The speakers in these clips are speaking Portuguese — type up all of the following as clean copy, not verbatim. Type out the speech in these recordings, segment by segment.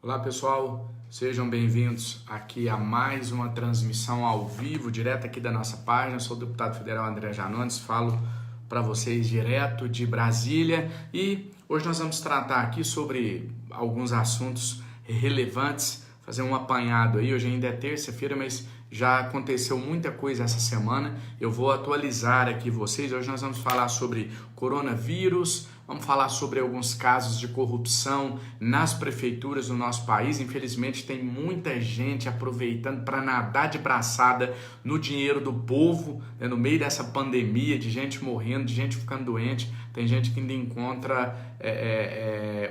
Olá pessoal, sejam bem-vindos aqui a mais uma transmissão ao vivo, direto aqui da nossa página. Eu sou o deputado federal André Janones, falo para vocês direto de Brasília e hoje nós vamos tratar aqui sobre alguns assuntos relevantes, fazer um apanhado aí. Hoje ainda é terça-feira, mas já aconteceu muita coisa essa semana. Eu vou atualizar aqui vocês. Hoje nós vamos falar sobre coronavírus, vamos falar sobre alguns casos de corrupção nas prefeituras do nosso país. Infelizmente tem muita gente aproveitando para nadar de braçada no dinheiro do povo, né, no meio dessa pandemia, de gente morrendo, de gente ficando doente. Tem gente que ainda encontra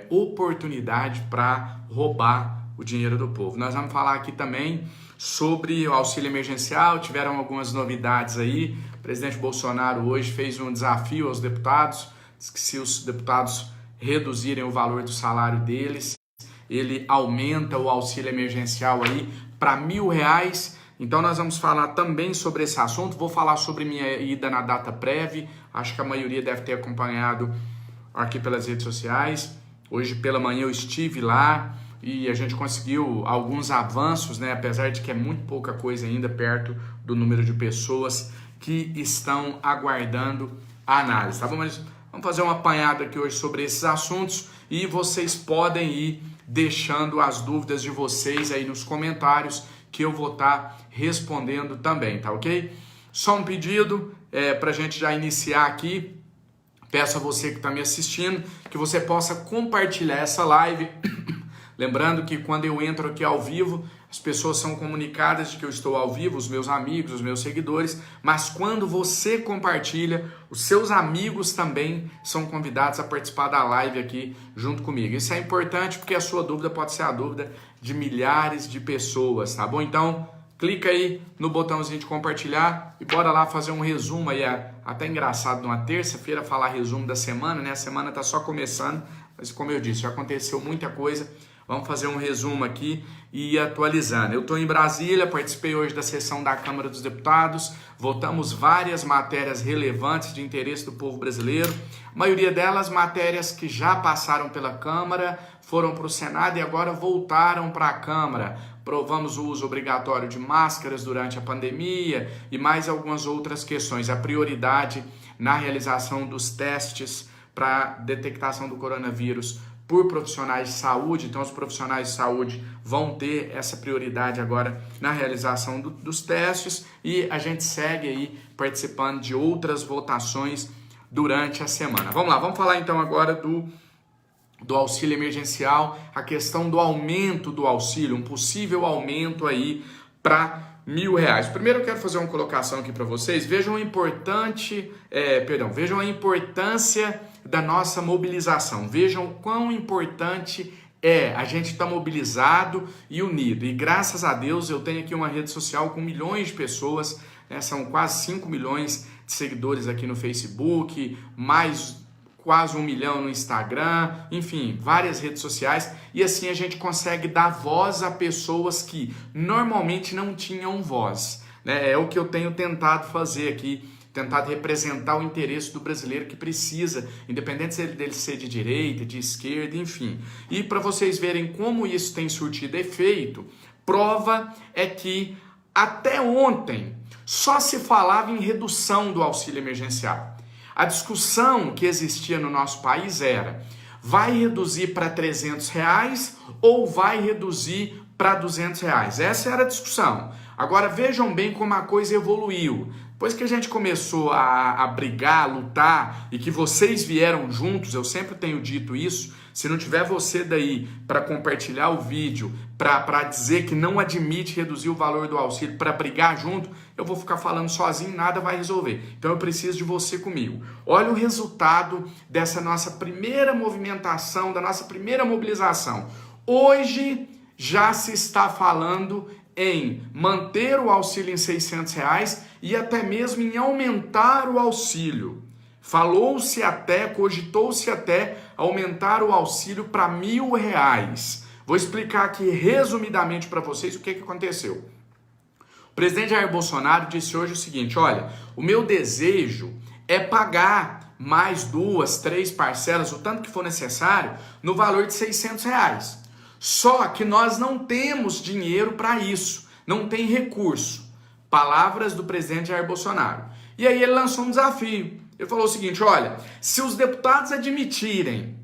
oportunidade para roubar o dinheiro do povo. Nós vamos falar aqui também sobre o auxílio emergencial. Tiveram algumas novidades aí. O presidente Bolsonaro hoje fez um desafio aos deputados, que se os deputados reduzirem o valor do salário deles, ele aumenta o auxílio emergencial aí para R$1.000. Então nós vamos falar também sobre esse assunto. Vou falar sobre minha ida na DataPrev. Acho que a maioria deve ter acompanhado aqui pelas redes sociais. Hoje pela manhã eu estive lá e a gente conseguiu alguns avanços, né? Apesar de que é muito pouca coisa ainda perto do número de pessoas que estão aguardando a análise, tá bom? Mas vamos fazer um apanhado aqui hoje sobre esses assuntos e vocês podem ir deixando as dúvidas de vocês aí nos comentários que eu vou estar respondendo também, tá ok? Só um pedido para a gente já iniciar aqui. Peço a você que está me assistindo que você possa compartilhar essa live. Lembrando que quando eu entro aqui ao vivo, as pessoas são comunicadas de que eu estou ao vivo, os meus amigos, os meus seguidores, mas quando você compartilha, os seus amigos também são convidados a participar da live aqui junto comigo. Isso é importante porque a sua dúvida pode ser a dúvida de milhares de pessoas, tá bom? Então, clica aí no botãozinho de compartilhar e bora lá fazer um resumo aí. Até engraçado numa terça-feira falar resumo da semana, né? A semana tá só começando, mas como eu disse, já aconteceu muita coisa. Vamos fazer um resumo aqui e ir atualizando. Eu estou em Brasília, participei hoje da sessão da Câmara dos Deputados, votamos várias matérias relevantes de interesse do povo brasileiro, a maioria delas matérias que já passaram pela Câmara, foram para o Senado e agora voltaram para a Câmara. Provamos o uso obrigatório de máscaras durante a pandemia e mais algumas outras questões. A prioridade na realização dos testes para detectação do coronavírus por profissionais de saúde. Então os profissionais de saúde vão ter essa prioridade agora na realização dos testes e a gente segue aí participando de outras votações durante a semana. Vamos lá, vamos falar então agora do auxílio emergencial, a questão do aumento do auxílio, um possível aumento aí para R$1.000. Primeiro eu quero fazer uma colocação aqui para vocês. Vejam vejam a importância da nossa mobilização. Vejam o quão importante é a gente estar mobilizado e unido. E graças a Deus eu tenho aqui uma rede social com milhões de pessoas, né? São quase 5 milhões de seguidores aqui no Facebook, mais quase 1 milhão no Instagram, enfim, várias redes sociais, e assim a gente consegue dar voz a pessoas que normalmente não tinham voz, né? É o que eu tenho tentado fazer aqui, tentado representar o interesse do brasileiro que precisa, independente dele ser de direita, de esquerda, enfim. E para vocês verem como isso tem surtido efeito, prova é que até ontem só se falava em redução do auxílio emergencial. A discussão que existia no nosso país era: vai reduzir para R$300 ou vai reduzir para R$200? Essa era a discussão. Agora vejam bem como a coisa evoluiu. Depois que a gente começou a brigar, a lutar e que vocês vieram juntos, eu sempre tenho dito isso, se não tiver você daí para compartilhar o vídeo, para dizer que não admite reduzir o valor do auxílio, para brigar junto, eu vou ficar falando sozinho, nada vai resolver. Então eu preciso de você comigo. Olha o resultado dessa nossa primeira movimentação, da nossa primeira mobilização. Hoje já se está falando em manter o auxílio em R$600 e até mesmo em aumentar o auxílio. Falou-se até, cogitou-se até aumentar o auxílio para R$1.000. Vou explicar aqui resumidamente para vocês o que aconteceu. O presidente Jair Bolsonaro disse hoje o seguinte: olha, o meu desejo é pagar mais 2, 3 parcelas, o tanto que for necessário, no valor de R$600. Só que nós não temos dinheiro para isso, não tem recurso. Palavras do presidente Jair Bolsonaro. E aí ele lançou um desafio. Ele falou o seguinte, olha, se os deputados admitirem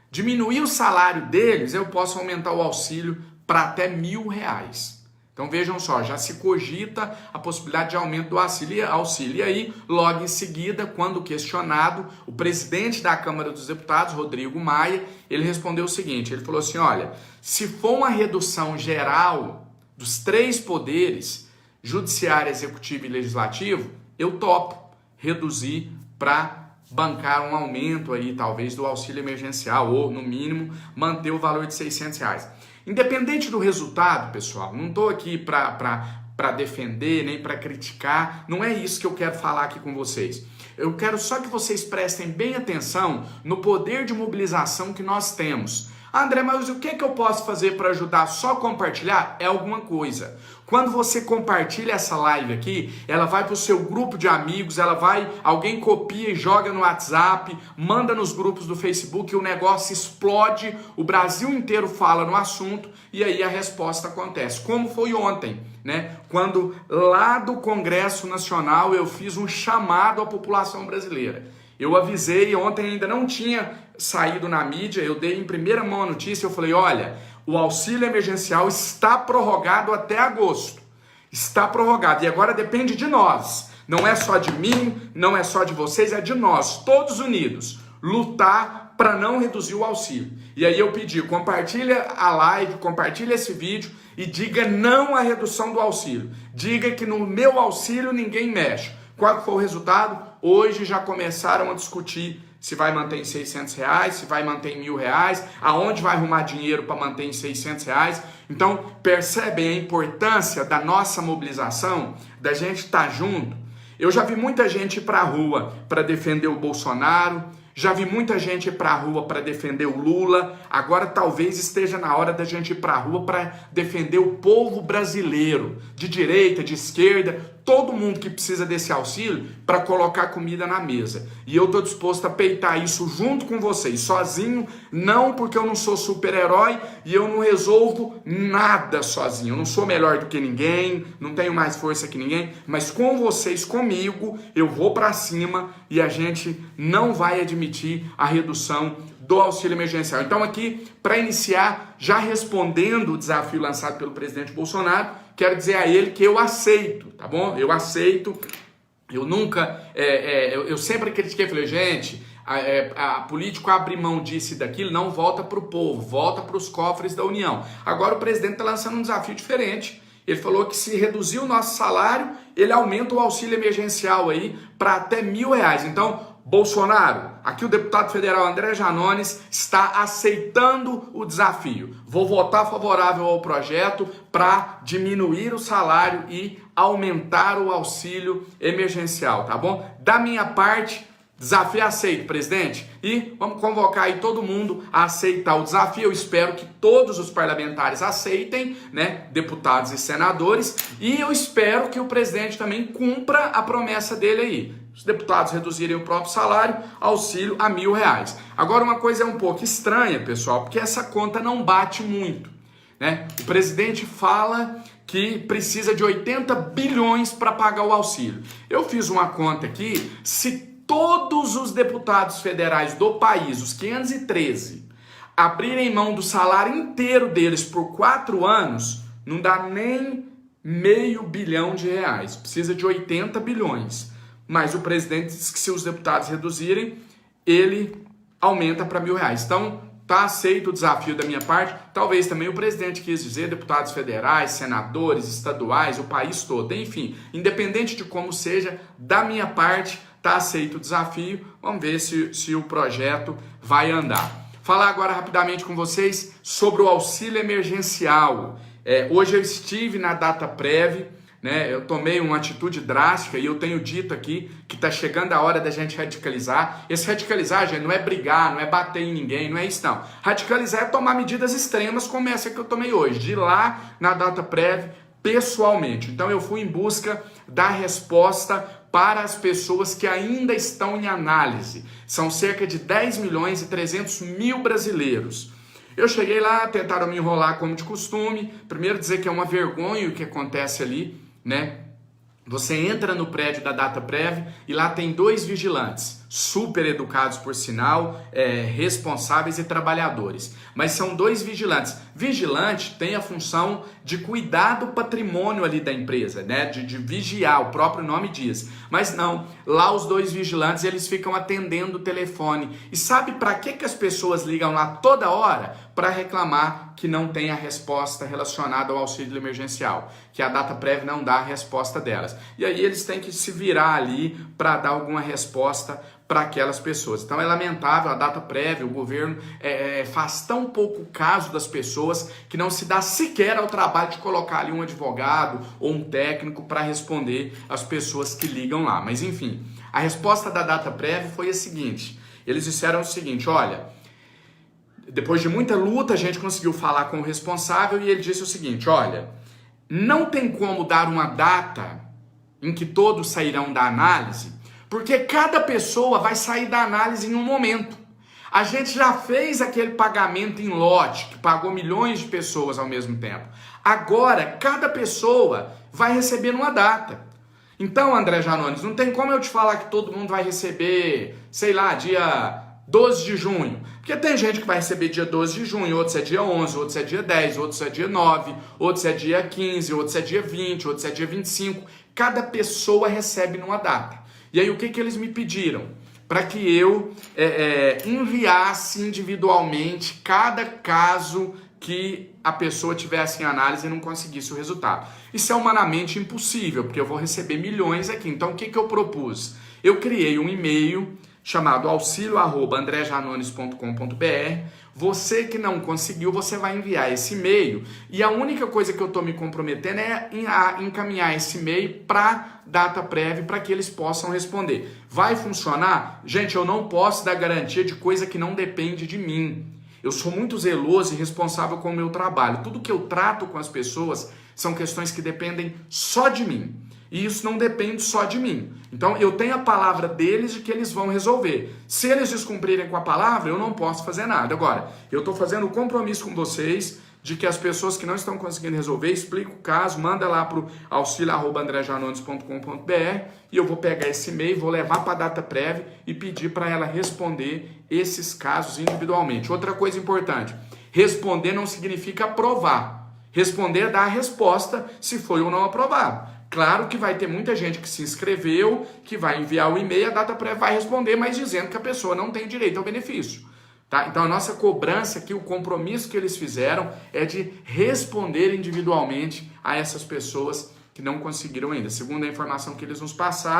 diminuir o salário deles, eu posso aumentar o auxílio para até R$1.000. Então vejam só, já se cogita a possibilidade de aumento do auxílio. E aí, logo em seguida, quando questionado, o presidente da Câmara dos Deputados, Rodrigo Maia, ele respondeu o seguinte, ele falou assim, olha, se for uma redução geral dos 3 poderes, judiciário, executivo e legislativo, eu topo reduzir para bancar um aumento aí, talvez, do auxílio emergencial, ou, no mínimo, manter o valor de R$600. Independente do resultado, pessoal, não estou aqui para defender, nem para criticar, não é isso que eu quero falar aqui com vocês. Eu quero só que vocês prestem bem atenção no poder de mobilização que nós temos. André, mas o que eu posso fazer para ajudar? Só compartilhar? É alguma coisa. Quando você compartilha essa live aqui, ela vai para o seu grupo de amigos, alguém copia e joga no WhatsApp, manda nos grupos do Facebook, o negócio explode, o Brasil inteiro fala no assunto e aí a resposta acontece. Como foi ontem, né? Quando lá do Congresso Nacional eu fiz um chamado à população brasileira. Eu avisei, ontem ainda não tinha saído na mídia, eu dei em primeira mão a notícia, eu falei, olha, o auxílio emergencial está prorrogado até agosto. Está prorrogado e agora depende de nós. Não é só de mim, não é só de vocês, é de nós, todos unidos, lutar para não reduzir o auxílio. E aí eu pedi, compartilha a live, compartilha esse vídeo e diga não à redução do auxílio. Diga que no meu auxílio ninguém mexe. Qual foi o resultado? Hoje já começaram a discutir se vai manter em R$600, se vai manter em R$1.000, aonde vai arrumar dinheiro para manter em R$600. Então, percebem a importância da nossa mobilização, da gente estar junto. Eu já vi muita gente ir para a rua para defender o Bolsonaro, já vi muita gente ir para a rua para defender o Lula, agora talvez esteja na hora da gente ir para a rua para defender o povo brasileiro, de direita, de esquerda, todo mundo que precisa desse auxílio para colocar comida na mesa. E eu estou disposto a peitar isso junto com vocês, sozinho, não, porque eu não sou super-herói e eu não resolvo nada sozinho. Eu não sou melhor do que ninguém, não tenho mais força que ninguém, mas com vocês, comigo, eu vou para cima e a gente não vai admitir a redução do auxílio emergencial. Então aqui, para iniciar, já respondendo o desafio lançado pelo presidente Bolsonaro, quero dizer a ele que eu aceito, tá bom? Eu aceito, eu nunca, eu sempre critiquei, falei, gente, a político abre mão disso e daquilo, não volta para o povo, volta para os cofres da União. Agora o presidente está lançando um desafio diferente. Ele falou que se reduzir o nosso salário, ele aumenta o auxílio emergencial aí para até R$1.000. Então, Bolsonaro, aqui o deputado federal André Janones está aceitando o desafio. Vou votar favorável ao projeto para diminuir o salário e aumentar o auxílio emergencial, tá bom? Da minha parte, desafio aceito, presidente. E vamos convocar aí todo mundo a aceitar o desafio. Eu espero que todos os parlamentares aceitem, né? Deputados e senadores. E eu espero que o presidente também cumpra a promessa dele aí. Os deputados reduzirem o próprio salário, auxílio a R$1.000. Agora uma coisa é um pouco estranha, pessoal, porque essa conta não bate muito, né? O presidente fala que precisa de 80 bilhões para pagar o auxílio. Eu fiz uma conta aqui, se todos os deputados federais do país, os 513, abrirem mão do salário inteiro deles por 4 anos, não dá nem R$500 bilhão. Precisa de 80 bilhões. Mas o presidente diz que se os deputados reduzirem, ele aumenta para R$1.000. Então, tá aceito o desafio da minha parte. Talvez também o presidente quis dizer deputados federais, senadores, estaduais, o país todo. Enfim, independente de como seja, da minha parte, tá aceito o desafio. Vamos ver se o projeto vai andar. Falar agora rapidamente com vocês sobre o auxílio emergencial. Hoje eu estive na DataPrev, né? Eu tomei uma atitude drástica e eu tenho dito aqui que está chegando a hora da gente radicalizar. Esse radicalizar, gente, não é brigar, não é bater em ninguém, não é isso não. Radicalizar é tomar medidas extremas como essa que eu tomei hoje, de ir lá na DataPrev pessoalmente. Então eu fui em busca da resposta para as pessoas que ainda estão em análise. São cerca de 10.300.000 brasileiros. Eu cheguei lá, tentaram me enrolar como de costume. Primeiro dizer que é uma vergonha o que acontece ali, né? Você entra no prédio da Dataprev e lá tem 2 vigilantes, super educados por sinal, responsáveis e trabalhadores. Mas são 2 vigilantes. Vigilante tem a função de cuidar do patrimônio ali da empresa, né? De vigiar, o próprio nome diz. Mas não, lá os 2 vigilantes eles ficam atendendo o telefone. E sabe para que as pessoas ligam lá toda hora? Para reclamar que não tem a resposta relacionada ao auxílio emergencial, que a Dataprev não dá a resposta delas. E aí eles têm que se virar ali para dar alguma resposta para aquelas pessoas. Então é lamentável, a Dataprev, o governo faz tão pouco caso das pessoas que não se dá sequer ao trabalho de colocar ali um advogado ou um técnico para responder as pessoas que ligam lá. Mas enfim, a resposta da Dataprev foi a seguinte, eles disseram o seguinte, olha, depois de muita luta a gente conseguiu falar com o responsável e ele disse o seguinte, olha, não tem como dar uma data em que todos sairão da análise, porque cada pessoa vai sair da análise em um momento. A gente já fez aquele pagamento em lote, que pagou milhões de pessoas ao mesmo tempo. Agora, cada pessoa vai receber numa data. Então, André Janones, não tem como eu te falar que todo mundo vai receber, sei lá, dia 12 de junho. Porque tem gente que vai receber dia 12 de junho, outros é dia 11, outros é dia 10, outros é dia 9, outros é dia 15, outros é dia 20, outros é dia 25. Cada pessoa recebe numa data. E aí o que eles me pediram? Para que eu enviasse individualmente cada caso que a pessoa tivesse em análise e não conseguisse o resultado. Isso é humanamente impossível, porque eu vou receber milhões aqui. Então o que eu propus? Eu criei um e-mail chamado auxilio@andrejanones.com.br. Você que não conseguiu, você vai enviar esse e-mail e a única coisa que eu estou me comprometendo é encaminhar esse e-mail para Dataprev para que eles possam responder. Vai funcionar? Gente, eu não posso dar garantia de coisa que não depende de mim. Eu sou muito zeloso e responsável com o meu trabalho. Tudo que eu trato com as pessoas são questões que dependem só de mim. E isso não depende só de mim. Então eu tenho a palavra deles de que eles vão resolver. Se eles descumprirem com a palavra, eu não posso fazer nada. Agora, eu estou fazendo um compromisso com vocês de que as pessoas que não estão conseguindo resolver, explica o caso, manda lá para o auxilio@andrejanones.com.br e eu vou pegar esse e-mail, vou levar para a Dataprev e pedir para ela responder esses casos individualmente. Outra coisa importante, responder não significa aprovar. Responder é dar a resposta se foi ou não aprovado. Claro que vai ter muita gente que se inscreveu, que vai enviar o e-mail, a Dataprev vai responder, mas dizendo que a pessoa não tem direito ao benefício. Tá? Então a nossa cobrança aqui, o compromisso que eles fizeram é de responder individualmente a essas pessoas que não conseguiram ainda. Segundo a informação que eles nos passaram,